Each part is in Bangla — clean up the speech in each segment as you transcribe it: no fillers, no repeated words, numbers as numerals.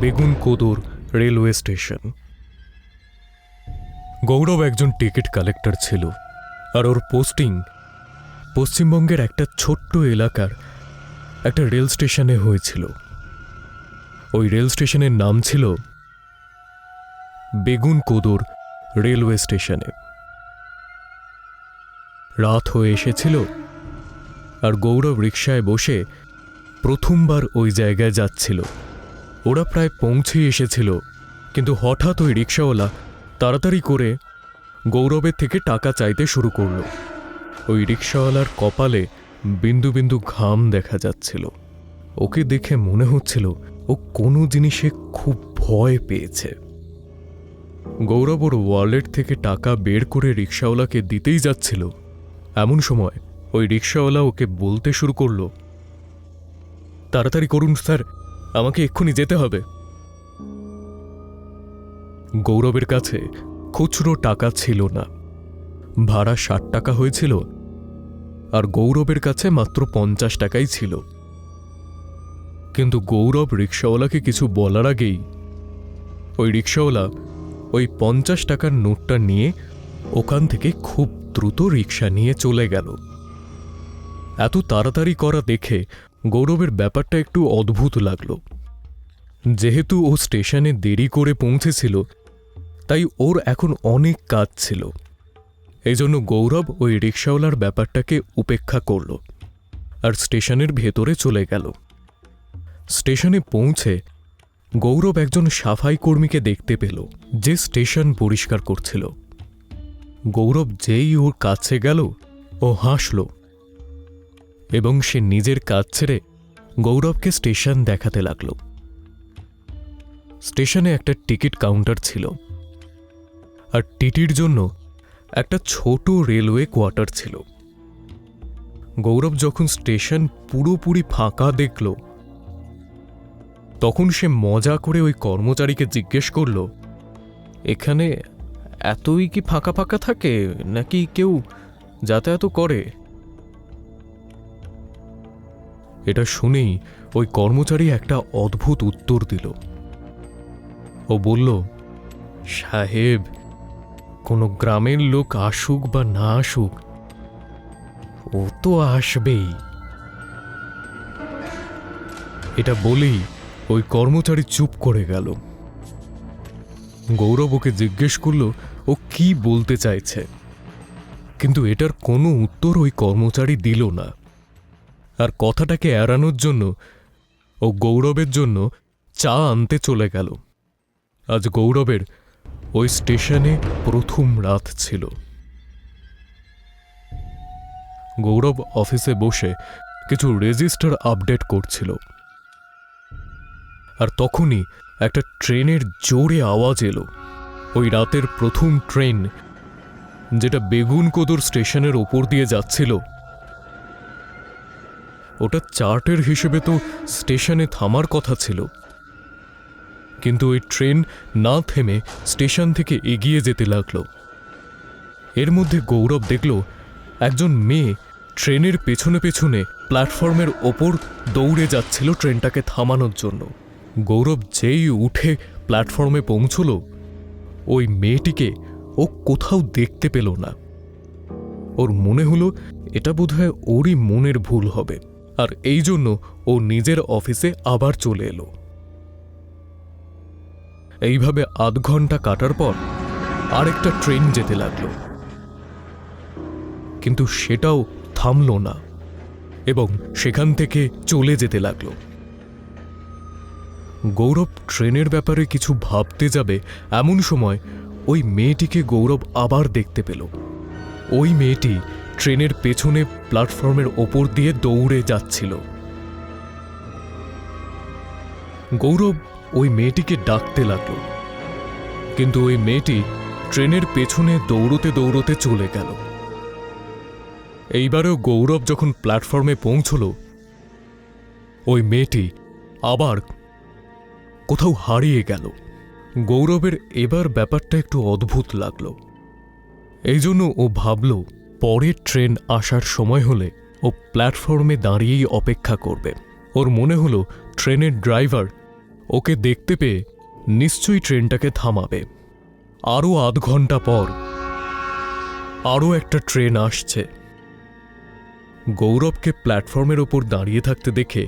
Begunkodar railway station. গৌরব একজন টিকিট কালেক্টর ছিল, আর ওর পোস্টিং পশ্চিমবঙ্গের একটা ছোট্ট এলাকার একটা রেল স্টেশনে হয়েছিল। ওই রেল স্টেশনের নাম ছিল বেগুনকোদর রেলওয়ে স্টেশনে। রাত হয়ে এসেছিল, আর গৌরব রিকশায় বসে প্রথমবার ওই জায়গায় যাচ্ছিল। ওরা প্রায় পৌঁছে এসেছিল, কিন্তু হঠাৎ ওই রিকশাওয়ালা তাড়াতাড়ি করে গৌরবের থেকে টাকা চাইতে শুরু করল। ওই রিকশাওয়ালার কপালে বিন্দু বিন্দু ঘাম দেখা যাচ্ছিল। ওকে দেখে মনে হচ্ছিল ও কোনো জিনিসে খুব ভয় পেয়েছে। গৌরব ওর ওয়ালেট থেকে টাকা বের করে রিকশাওয়ালাকে দিতেই যাচ্ছিল, এমন সময় ওই রিকশাওয়ালা ওকে বলতে শুরু করল, তাড়াতাড়ি করুন স্যার, আমাকে এক্ষুনি যেতে হবে। গৌরবের কাছে খুচরো টাকা ছিল না। ভাড়া 60 টাকা হয়েছিল, আর গৌরবের কাছে মাত্র 50 টাকাই ছিল। কিন্তু গৌরব রিকশাওয়ালাকে কিছু বলার আগেই ওই রিকশাওয়ালা ওই 50 টাকার নোটটা নিয়ে ওখান থেকে খুব দ্রুত রিকশা নিয়ে চলে গেল। এত তাড়াতাড়ি করা দেখে গৌরবের ব্যাপারটা একটু অদ্ভুত লাগল। যেহেতু ও স্টেশনে দেরি করে পৌঁছেছিল, তাই ওর এখন অনেক কাজ ছিল। এই জন্য গৌরব ওই রিকশাওয়ালার ব্যাপারটাকে উপেক্ষা করল আর স্টেশনের ভেতরে চলে গেল। স্টেশনে পৌঁছে গৌরব একজন সাফাই কর্মীকে দেখতে পেল, যে স্টেশন পরিষ্কার করছিল। গৌরব যেই ওর কাছে গেল, ও হাসল এবং সে নিজের কাজ ছেড়ে গৌরবকে স্টেশন দেখাতে লাগল। স্টেশনে একটা টিকিট কাউন্টার ছিল, আর টিটির জন্য একটা ছোট রেলওয়ে কোয়ার্টার ছিল। গৌরব যখন স্টেশন পুরোপুরি ফাঁকা দেখল, তখন সে মজা করে ওই কর্মচারীকে জিজ্ঞেস করল, এখানে এতই কি ফাঁকা ফাঁকা থাকে, নাকি কেউ যাতায়াত করে? এটা শুনেই ওই কর্মচারী একটা অদ্ভুত উত্তর দিল। ও বলল, সাহেব, কোনো গ্রামের লোক আসুক বা না আসুক, ও তো আসবেই। এটা বলেই ওই কর্মচারী চুপ করে গেল। গৌরব ওকে জিজ্ঞেস করল ও কি বলতে চাইছে, কিন্তু এটার কোনো উত্তর ওই কর্মচারী দিল না। আর কথাটাকে এড়ানোর জন্য ও গৌরবের জন্য চা আনতে চলে গেল। আজ গৌরবের ওই স্টেশনে প্রথম রাত ছিল। গৌরব অফিসে বসে কিছু রেজিস্টার আপডেট করছিল, আর তখনই একটা ট্রেনের জোরে আওয়াজ এলো। ওই রাতের প্রথম ট্রেন, যেটা বেগুনকোদর স্টেশনের ওপর দিয়ে যাচ্ছিল, ওটা চার্টের হিসেবে তো স্টেশনে থামার কথা ছিল, কিন্তু ওই ট্রেন না থেমে স্টেশন থেকে এগিয়ে যেতে লাগলো। এর মধ্যে গৌরব দেখল একজন মেয়ে ট্রেনের পেছনে পেছনে প্ল্যাটফর্মের ওপর দৌড়ে যাচ্ছিল ট্রেনটাকে থামানোর জন্য। গৌরব যেই উঠে প্ল্যাটফর্মে পৌঁছল, ওই মেয়েটিকে ও কোথাও দেখতে পেল না। ওর মনে হলো এটা বোধহয় ওরই মনের ভুল হবে, আর এই জন্য ও নিজের অফিসে আবার চলে এলো। এইভাবে আধ ঘন্টা কাটার পর আরেকটা ট্রেন যেতে লাগলো, কিন্তু সেটাও থামল না এবং সেখান থেকে চলে যেতে লাগলো। গৌরব ট্রেনের ব্যাপারে কিছু ভাবতে যাবে, এমন সময় ওই মেয়েটিকে গৌরব আবার দেখতে পেল। ওই মেয়েটি ট্রেনের পেছনে প্ল্যাটফর্মের ওপর দিয়ে দৌড়ে যাচ্ছিল। গৌরব ওই মেয়েটিকে ডাকতে লাগল, কিন্তু ওই মেয়েটি ট্রেনের পেছনে দৌড়তে দৌড়তে চলে গেল। এইবারেও গৌরব যখন প্ল্যাটফর্মে পৌঁছল, ওই মেয়েটি আবার কোথাও হারিয়ে গেল। গৌরবের এবার ব্যাপারটা একটু অদ্ভুত লাগলো। এই জন্য ও ভাবল পরের ট্রেন আসার সময় হলে ও প্ল্যাটফর্মে দাঁড়িয়েই অপেক্ষা করবে। ওর মনে হলো ট্রেনের ড্রাইভার ওকে দেখতে পেয়ে নিশ্চয়ই ট্রেনটাকে থামাবে। আরও আধ ঘন্টা পর আরও একটা ট্রেন আসছে। গৌরবকে প্ল্যাটফর্মের ওপর দাঁড়িয়ে থাকতে দেখে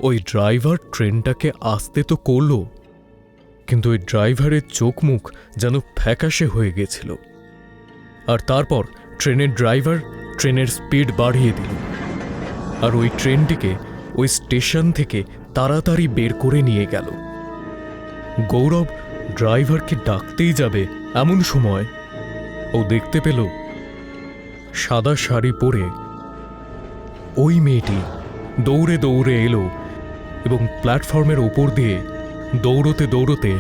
ওই ড্রাইভার ট্রেনটাকে আসতে তো করল, কিন্তু ওই ড্রাইভারের চোখ মুখ যেন ফ্যাকাশে হয়ে গেছিল। আর তারপর ট্রেনের ড্রাইভার ট্রেনের স্পিড বাড়িয়ে দিল আর ওই ট্রেনটিকে ওই স্টেশন থেকে তাড়াতাড়ি বের করে নিয়ে গেল। গৌরব ড্রাইভারকে ডাকতেই যাবে এমন সময় ও দেখতে পেল সাদা শাড়ি পরে ওই মেয়েটি দৌড়ে দৌড়ে এলো এবং প্ল্যাটফর্মের ওপর দিয়ে দৌড়তে দৌড়তে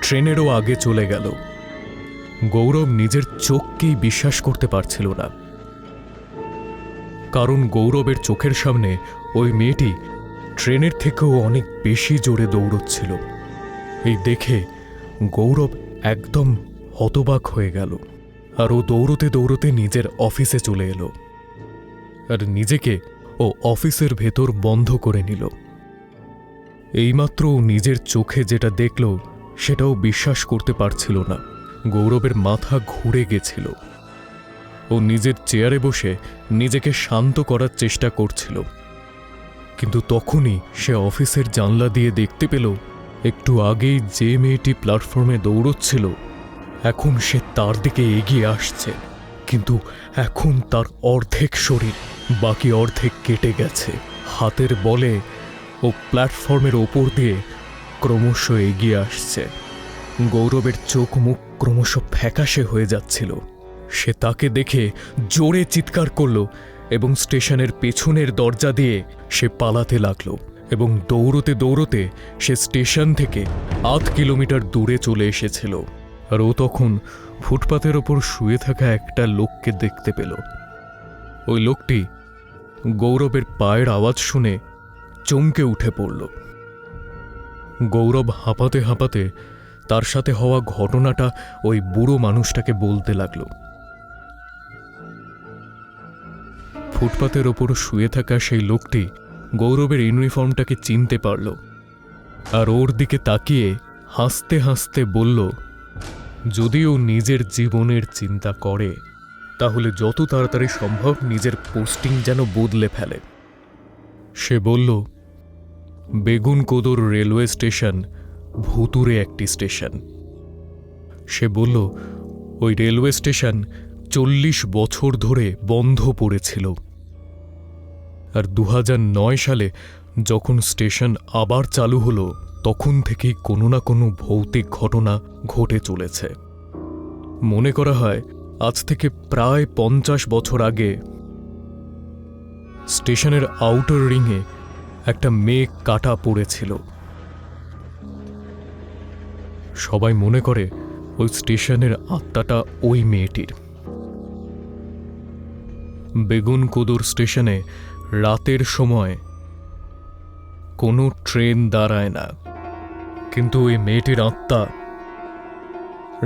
ট্রেনেরও আগে চলে গেল। গৌরব নিজের চোখকেই বিশ্বাস করতে পারছিল না, কারণ গৌরবের চোখের সামনে ওই মেয়েটি ট্রেনের থেকেও অনেক বেশি জোরে দৌড়চ্ছিল। এই দেখে গৌরব একদম হতবাক হয়ে গেল আর ও দৌড়তে দৌড়তে নিজের অফিসে চলে এলো আর নিজেকে ও অফিসের ভেতর বন্ধ করে নিল। এইমাত্র ও নিজের চোখে যেটা দেখল সেটাও বিশ্বাস করতে পারছিল না। গৌরবের মাথা ঘুরে গেছিল। ও নিজের চেয়ারে বসে নিজেকে শান্ত করার চেষ্টা করছিল, কিন্তু তখনই সে অফিসের জানলা দিয়ে দেখতে পেল একটু আগেই যে মেয়েটি প্ল্যাটফর্মে দৌড়চ্ছিল এখন সে তার দিকে এগিয়ে আসছে, কিন্তু এখন তার অর্ধেক শরীর বাকি অর্ধেক কেটে গেছে। হাতের বলে ও প্ল্যাটফর্মের ওপর দিয়ে ক্রমশ এগিয়ে আসছে। গৌরবের চোখ মুখ ক্রমশ ফ্যাকাশে হয়ে যাচ্ছিল। সে তাকে দেখে জোরে চিৎকার করল এবং স্টেশনের পেছনের দরজা দিয়ে সে পালাতে লাগলো এবং দৌড়তে দৌড়তে সে স্টেশন থেকে ৮ কিলোমিটার দূরে চলে এসেছিল। আর ও তখন ফুটপাতের ওপর শুয়ে থাকা একটা লোককে দেখতে পেল। ওই লোকটি গৌরবের পায়ের আওয়াজ শুনে চমকে উঠে পড়ল। গৌরব হাঁপাতে হাঁপাতে তার সাথে হওয়া ঘটনাটা ওই বুড়ো মানুষটাকে বলতে লাগল। ফুটপাতের ওপর শুয়ে থাকা সেই লোকটি গৌরবের ইউনিফর্মটাকে চিনতে পারল আর ওর দিকে তাকিয়ে হাসতে হাসতে বলল, যদি ও নিজের জীবনের চিন্তা করে তাহলে যত তাড়াতাড়ি সম্ভব নিজের পোস্টিং যেন বদলে ফেলে। সে বলল, বেগুনকোদর রেলওয়ে স্টেশন ভুতুরে একটি স্টেশন। সে বলল, ওই রেলওয়ে স্টেশন 40 বছর ধরে বন্ধ পড়েছিল আর 2009 সালে যখন স্টেশন আবার চালু হলো তখন থেকেই কোনো না কোনো ভৌতিক ঘটনা ঘটে চলেছে। মনে করা হয় আজ থেকে প্রায় 50 বছর আগে স্টেশনের আউটার রিংয়ে একটা মেয়ে কাটা পড়েছিল। সবাই মনে করে ওই স্টেশনের আত্মাটা ওই মেয়েটির। বেগুনকোদর স্টেশনে রাতের সময় কোনো ট্রেন দাঁড়ায় না, কিন্তু ওই মেয়েটির আত্মা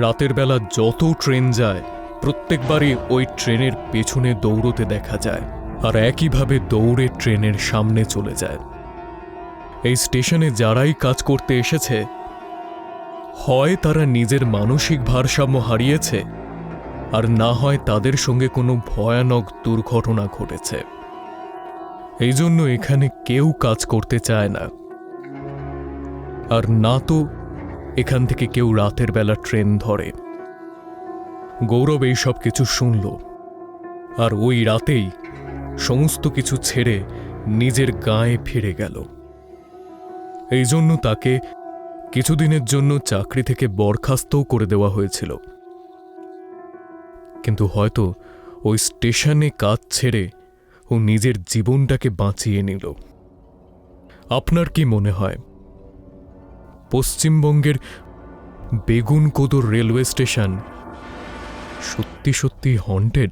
রাতের বেলা যত ট্রেন যায় প্রত্যেকবারই ওই ট্রেনের পেছনে দৌড়তে দেখা যায় আর একইভাবে দৌড়ে ট্রেনের সামনে চলে যায়। এই স্টেশনে যারাই কাজ করতে এসেছে হয় তারা নিজের মানসিক ভারসাম্য হারিয়েছে আর না হয় তাদের সঙ্গে কোনো ভয়ানক দুর্ঘটনা ঘটেছে। এই জন্য এখানে কেউ কাজ করতে চায় না, আর না তো এখান থেকে কেউ রাতের বেলা ট্রেন ধরে। গৌরব এই সব কিছু শুনল আর ওই রাতেই সমস্ত কিছু ছেড়ে নিজের গাঁয়ে ফিরে গেল। এই জন্য তাকে কিছুদিনের জন্য চাকরি থেকে বরখাস্তও করে দেওয়া হয়েছিল, কিন্তু হয়তো ওই স্টেশনে কাজ ছেড়ে ও নিজের জীবনটাকে বাঁচিয়ে নিল। আপনার কি মনে হয় পশ্চিমবঙ্গের বেগুনকোদর রেলওয়ে স্টেশন সত্যি সত্যি হন্টেড?